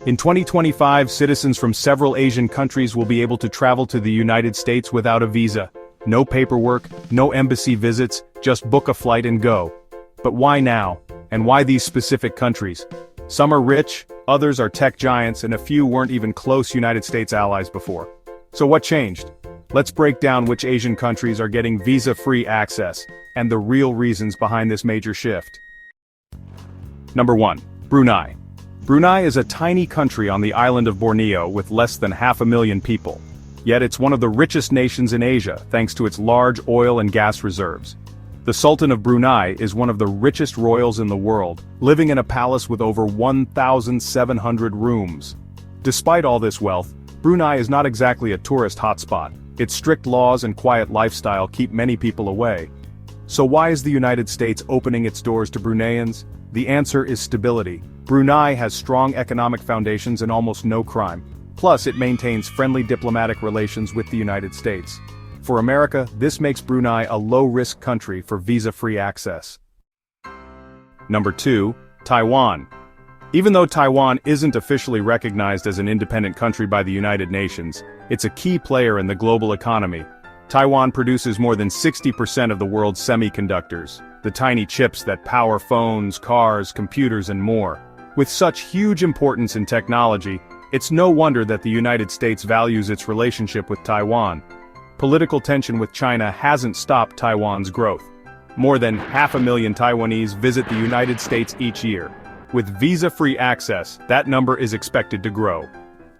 In 2025, citizens from several Asian countries will be able to travel to the United States without a visa. No paperwork, no embassy visits, just book a flight and go. But why now? And why these specific countries? Some are rich, others are tech giants, and a few weren't even close United States allies before. So what changed? Let's break down which Asian countries are getting visa-free access, and the real reasons behind this major shift. Number 1. Brunei. Brunei is a tiny country on the island of Borneo with less than 500,000 people. Yet it's one of the richest nations in Asia thanks to its large oil and gas reserves. The Sultan of Brunei is one of the richest royals in the world, living in a palace with over 1,700 rooms. Despite all this wealth, Brunei is not exactly a tourist hotspot. Its strict laws and quiet lifestyle keep many people away. So why is the United States opening its doors to Bruneians? The answer is stability. Brunei has strong economic foundations and almost no crime. Plus, it maintains friendly diplomatic relations with the United States. For America, this makes Brunei a low-risk country for visa-free access. Number 2. Taiwan. Even though Taiwan isn't officially recognized as an independent country by the United Nations, it's a key player in the global economy. Taiwan produces more than 60% of the world's semiconductors, the tiny chips that power phones, cars, computers, and more. With such huge importance in technology, it's no wonder that the United States values its relationship with Taiwan. Political tension with China hasn't stopped Taiwan's growth. More than 500,000 Taiwanese visit the United States each year. With visa-free access, that number is expected to grow.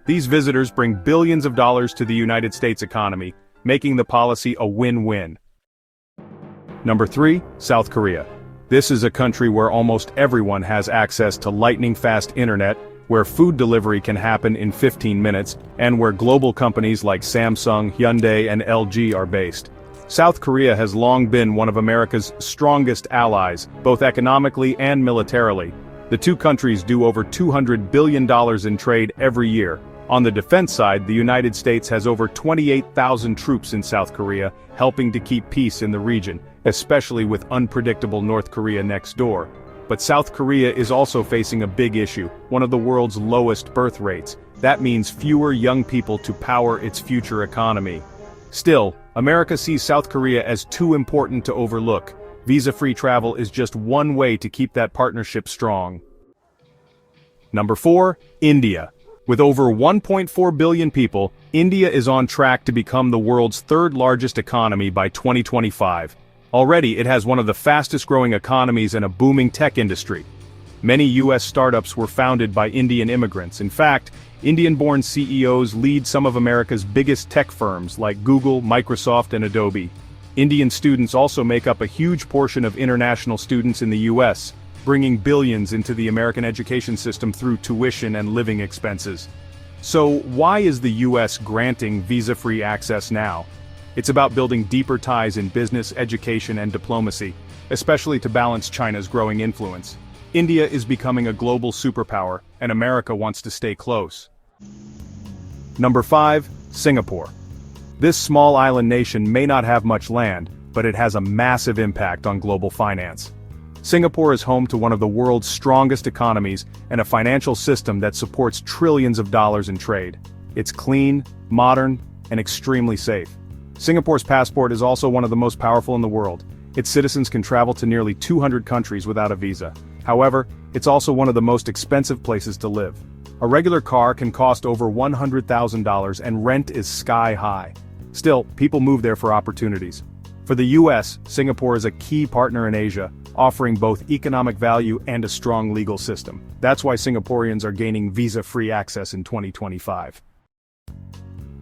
These visitors bring billions of dollars to the United States economy, making the policy a win-win. Number 3. South Korea. This is a country where almost everyone has access to lightning-fast internet, where food delivery can happen in 15 minutes, and where global companies like Samsung, Hyundai, and LG are based. South Korea has long been one of America's strongest allies, both economically and militarily. The two countries do over $200 billion in trade every year. On the defense side, the United States has over 28,000 troops in South Korea, helping to keep peace in the region, especially with unpredictable North Korea next door. But South Korea is also facing a big issue, one of the world's lowest birth rates. That means fewer young people to power its future economy. Still, America sees South Korea as too important to overlook. Visa-free travel is just one way to keep that partnership strong. Number 4. India. With over 1.4 billion people, India is on track to become the world's third largest economy by 2025. Already, it has one of the fastest-growing economies and a booming tech industry. Many U.S. startups were founded by Indian immigrants. In fact, Indian-born CEOs lead some of America's biggest tech firms like Google, Microsoft, and Adobe. Indian students also make up a huge portion of international students in the U.S., bringing billions into the American education system through tuition and living expenses. So, why is the U.S. granting visa-free access now? It's about building deeper ties in business, education, and diplomacy, especially to balance China's growing influence. India is becoming a global superpower, and America wants to stay close. Number 5. Singapore. This small island nation may not have much land, but it has a massive impact on global finance. Singapore is home to one of the world's strongest economies and a financial system that supports trillions of dollars in trade. It's clean, modern, and extremely safe. Singapore's passport is also one of the most powerful in the world. Its citizens can travel to nearly 200 countries without a visa. However, it's also one of the most expensive places to live. A regular car can cost over $100,000 and rent is sky high. Still, people move there for opportunities. For the US, Singapore is a key partner in Asia, offering both economic value and a strong legal system. That's why Singaporeans are gaining visa-free access in 2025.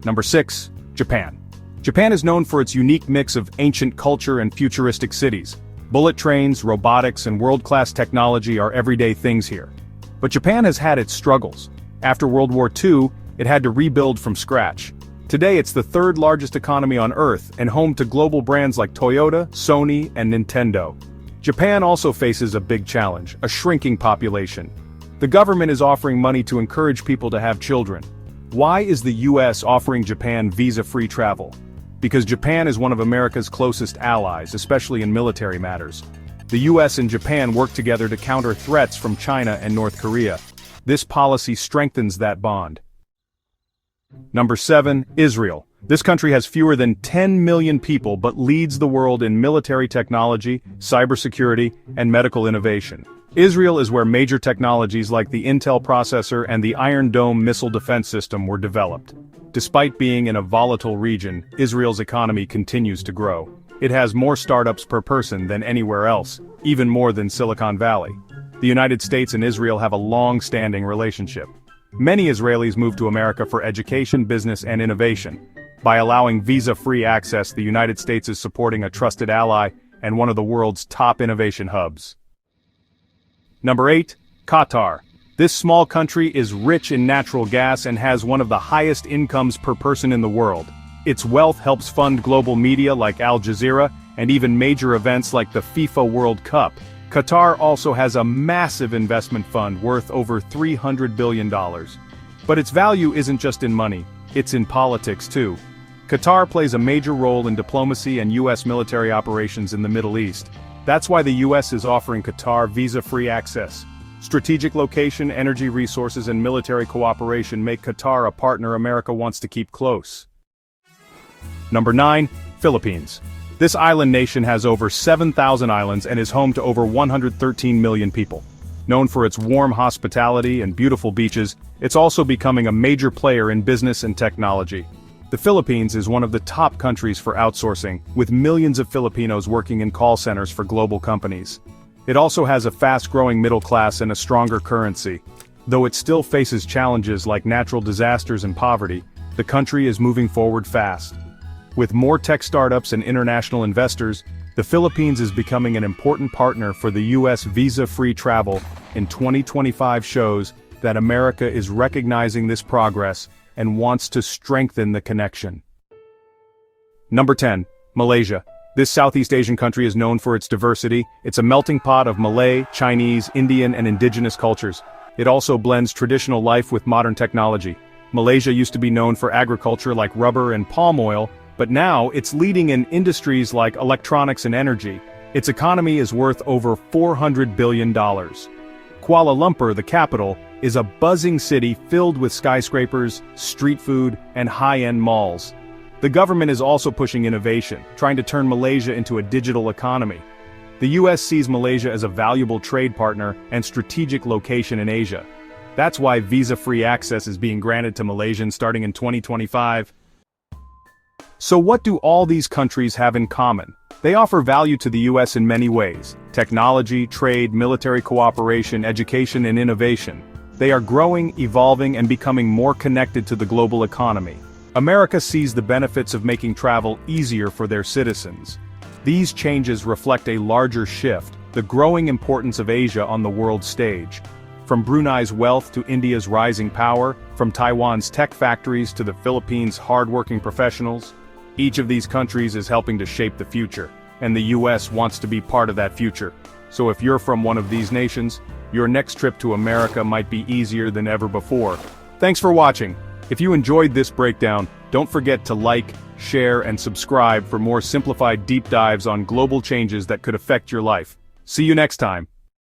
Number 6. Japan. Japan is known for its unique mix of ancient culture and futuristic cities. Bullet trains, robotics, and world-class technology are everyday things here. But Japan has had its struggles. After World War II, it had to rebuild from scratch. Today it's the third largest economy on Earth and home to global brands like Toyota, Sony, and Nintendo. Japan also faces a big challenge, a shrinking population. The government is offering money to encourage people to have children. Why is the US offering Japan visa-free travel? Because Japan is one of America's closest allies, especially in military matters. The US and Japan work together to counter threats from China and North Korea. This policy strengthens that bond. Number 7. Israel. This country has fewer than 10 million people but leads the world in military technology, cybersecurity, and medical innovation. Israel is where major technologies like the Intel processor and the Iron Dome missile defense system were developed. Despite being in a volatile region, Israel's economy continues to grow. It has more startups per person than anywhere else, even more than Silicon Valley. The United States and Israel have a long-standing relationship. Many Israelis move to America for education, business, and innovation. By allowing visa-free access, the United States is supporting a trusted ally and one of the world's top innovation hubs. Number 8. Qatar. This small country is rich in natural gas and has one of the highest incomes per person in the world. Its wealth helps fund global media like Al Jazeera and even major events like the FIFA World Cup. Qatar also has a massive investment fund worth over $300 billion. But its value isn't just in money, it's in politics too. Qatar plays a major role in diplomacy and U.S. military operations in the Middle East. That's why the U.S. is offering Qatar visa-free access. Strategic location, energy resources, and military cooperation make Qatar a partner America wants to keep close. Number 9. Philippines. This island nation has over 7,000 islands and is home to over 113 million people. Known for its warm hospitality and beautiful beaches, it's also becoming a major player in business and technology. The Philippines is one of the top countries for outsourcing, with millions of Filipinos working in call centers for global companies. It also has a fast-growing middle class and a stronger currency. Though it still faces challenges like natural disasters and poverty, the country is moving forward fast. With more tech startups and international investors, the Philippines is becoming an important partner for the U.S. visa-free travel. In 2025 shows that America is recognizing this progress and wants to strengthen the connection. Number 10. Malaysia. This Southeast Asian country is known for its diversity. It's a melting pot of Malay, Chinese, Indian, and indigenous cultures. It also blends traditional life with modern technology. Malaysia used to be known for agriculture like rubber and palm oil, but now it's leading in industries like electronics and energy. Its economy is worth over $400 billion. Kuala Lumpur, the capital, is a buzzing city filled with skyscrapers, street food, and high-end malls. The government is also pushing innovation, trying to turn Malaysia into a digital economy. The US sees Malaysia as a valuable trade partner and strategic location in Asia. That's why visa-free access is being granted to Malaysians starting in 2025. So what do all these countries have in common? They offer value to the US in many ways: technology, trade, military cooperation, education, and innovation. They are growing, evolving, and becoming more connected to the global economy. America sees the benefits of making travel easier for their citizens. These changes reflect a larger shift, the growing importance of Asia on the world stage. From Brunei's wealth to India's rising power, from Taiwan's tech factories to the Philippines' hard-working professionals, each of these countries is helping to shape the future, and the US wants to be part of that future. So if you're from one of these nations, your next trip to America might be easier than ever before. Thanks for watching. If you enjoyed this breakdown, don't forget to like, share, and subscribe for more simplified deep dives on global changes that could affect your life. See you next time.